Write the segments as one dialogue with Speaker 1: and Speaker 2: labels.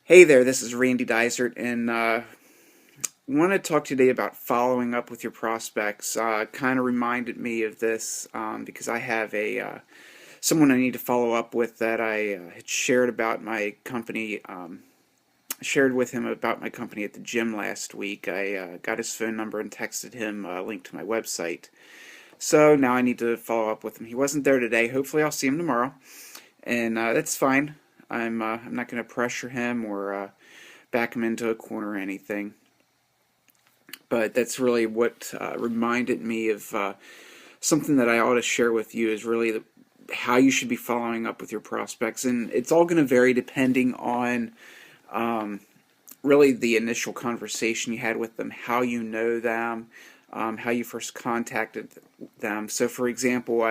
Speaker 1: Hey there, this is Randy Dysert, and want to talk today about following up with your prospects. Kind of reminded me of this because I have a someone I need to follow up with that I had shared about my company. Shared with him about my company at the gym last week. I got his phone number and texted him a link to my website. So now I need to follow up with him. He wasn't there today. Hopefully, I'll see him tomorrow, and that's fine. I'm not going to pressure him or back him into a corner or anything. But that's really what reminded me of something that I ought to share with you is really how you should be following up with your prospects. And it's all going to vary depending on really the initial conversation you had with them, how you know them, how you first contacted them. So, for example,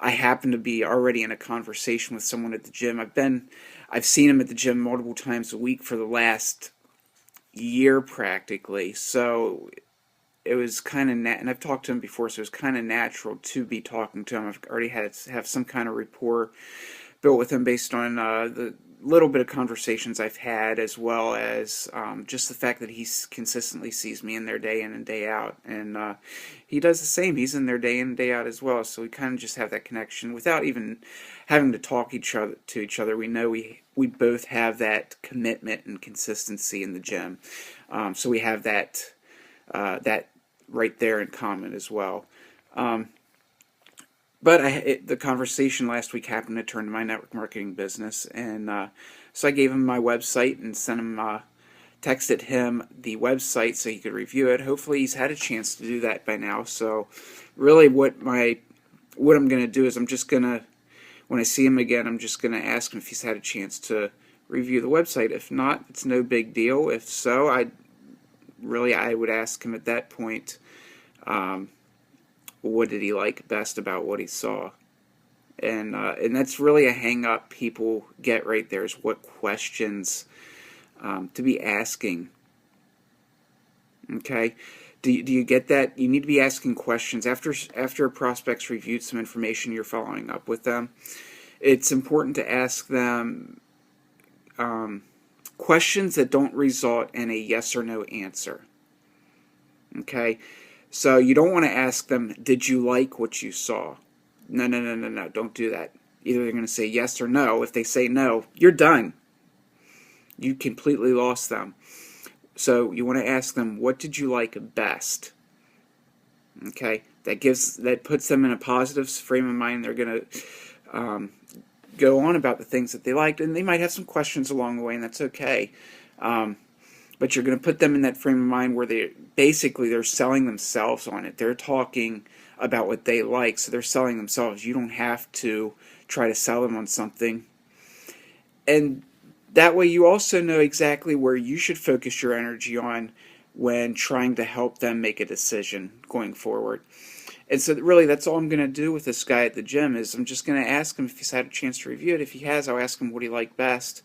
Speaker 1: I happen to be already in a conversation with someone at the gym. I've seen him at the gym multiple times a week for the last year practically. So it was kind of and I've talked to him before, so it was kind of natural to be talking to him. I've already have some kind of rapport built with him based on the little bit of conversations I've had, as well as just the fact that he consistently sees me in there day in and day out, and he does the same. He's in there day in and day out as well. So we kind of just have that connection without even having to talk to each other. We know we both have that commitment and consistency in the gym, so we have that right there in common as well. But the conversation last week happened to turn to my network marketing business, and so I gave him my website and sent him, texted him the website so he could review it. Hopefully, he's had a chance to do that by now. So, really, what I'm going to do is when I see him again, I'm just going to ask him if he's had a chance to review the website. If not, it's no big deal. If so, I would ask him at that point. What did he like best about what he saw? And that's really a hang up people get right there, is what questions to be asking. Okay, do you get that? You need to be asking questions after a prospect's reviewed some information. You're following up with them. It's important to ask them questions that don't result in a yes or no answer. Okay. So you don't want to ask them, did you like what you saw? No, no, no, no, no. Don't do that. Either they're going to say yes or no. If they say no, you're done. You completely lost them. So you want to ask them, what did you like best? Okay, that puts them in a positive frame of mind. They're going to go on about the things that they liked, and they might have some questions along the way, and that's okay. But you're going to put them in that frame of mind where they're selling themselves on it. They're talking about what they like, so they're selling themselves. You don't have to try to sell them on something. And that way you also know exactly where you should focus your energy on when trying to help them make a decision going forward. And so really that's all I'm going to do with this guy at the gym is I'm just going to ask him if he's had a chance to review it. If he has, I'll ask him what he liked best,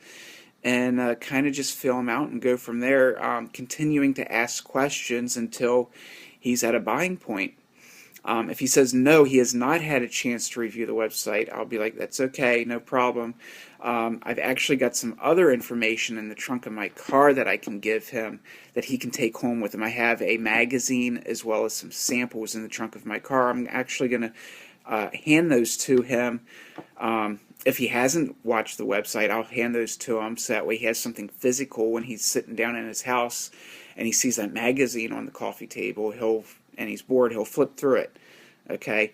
Speaker 1: and kind of just fill him out and go from there, continuing to ask questions until he's at a buying point. If he says no, he has not had a chance to review the website, I'll be like, that's okay, no problem. I've actually got some other information in the trunk of my car that I can give him that he can take home with him. I have a magazine as well as some samples in the trunk of my car. I'm actually going to hand those to him. If he hasn't watched the website, I'll hand those to him so that way he has something physical when he's sitting down in his house and he sees that magazine on the coffee table. And he's bored, he'll flip through it. Okay,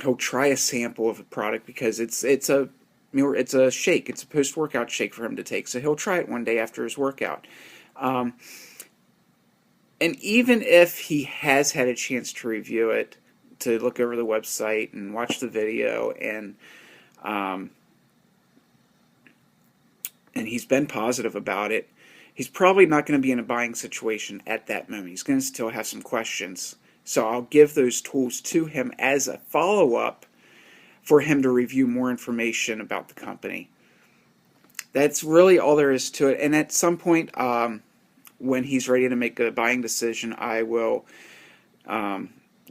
Speaker 1: he'll try a sample of a product because it's a shake. It's a post-workout shake for him to take. So he'll try it one day after his workout. And even if he has had a chance to review it, to look over the website and watch the video, and he's been positive about it, he's probably not going to be in a buying situation at that moment. He's going to still have some questions. So I'll give those tools to him as a follow-up for him to review more information about the company. That's really all there is to it. And at some point, when he's ready to make a buying decision, I will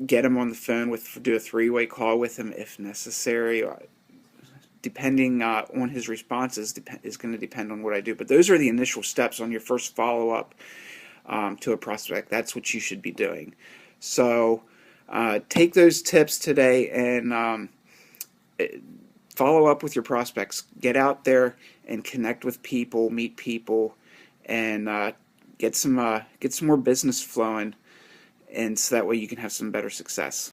Speaker 1: get him on the phone, do a three-way call with him if necessary. depending on his responses is going to depend on what I do. But those are the initial steps on your first follow-up to a prospect. That's what you should be doing. So take those tips today and follow up with your prospects. Get out there and connect with people, meet people, and get some more business flowing, and so that way you can have some better success.